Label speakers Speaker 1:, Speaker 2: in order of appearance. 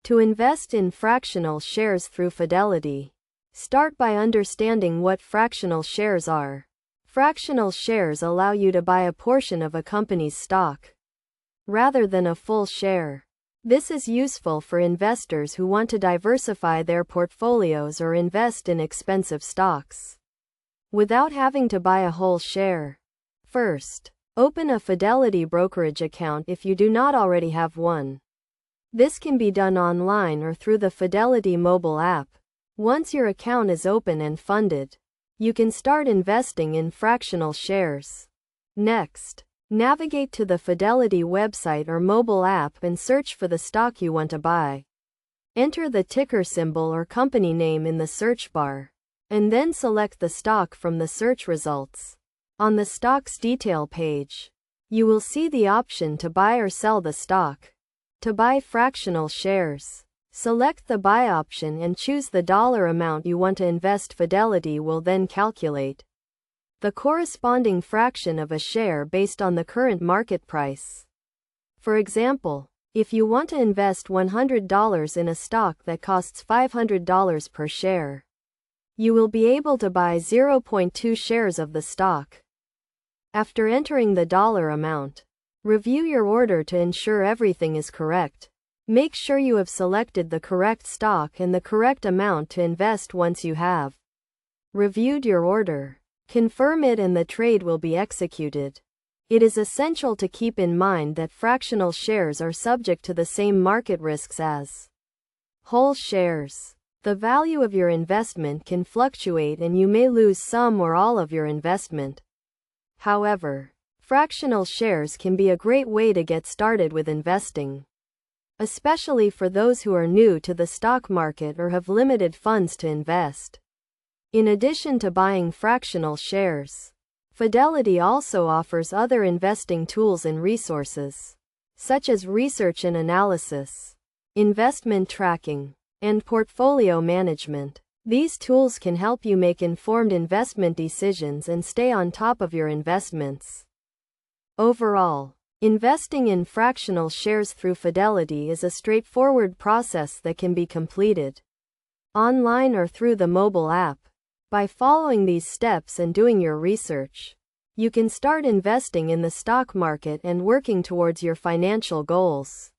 Speaker 1: To invest in fractional shares through Fidelity, start by understanding what fractional shares are. Fractional shares allow you to buy a portion of a company's stock, rather than a full share. This is useful for investors who want to diversify their portfolios or invest in expensive stocks, without having to buy a whole share. First, open a Fidelity brokerage account if you do not already have one. This can be done online or through the Fidelity mobile app. Once your account is open and funded, you can start investing in fractional shares. Next, navigate to the Fidelity website or mobile app and search for the stock you want to buy. Enter the ticker symbol or company name in the search bar, and then select the stock from the search results. On the stock's detail page, you will see the option to buy or sell the stock. To buy fractional shares, select the buy option and choose the dollar amount you want to invest. Fidelity will then calculate the corresponding fraction of a share based on the current market price. For example, if you want to invest $100 in a stock that costs $500 per share, you will be able to buy 0.2 shares of the stock. After entering the dollar amount, review your order to ensure everything is correct. Make sure you have selected the correct stock and the correct amount to invest. Once you have reviewed your order, confirm it and the trade will be executed. It is essential to keep in mind that fractional shares are subject to the same market risks as whole shares. The value of your investment can fluctuate and you may lose some or all of your investment. However, fractional shares can be a great way to get started with investing, especially for those who are new to the stock market or have limited funds to invest. In addition to buying fractional shares, Fidelity also offers other investing tools and resources, such as research and analysis, investment tracking, and portfolio management. These tools can help you make informed investment decisions and stay on top of your investments. Overall, investing in fractional shares through Fidelity is a straightforward process that can be completed online or through the mobile app. By following these steps and doing your research, you can start investing in the stock market and working towards your financial goals.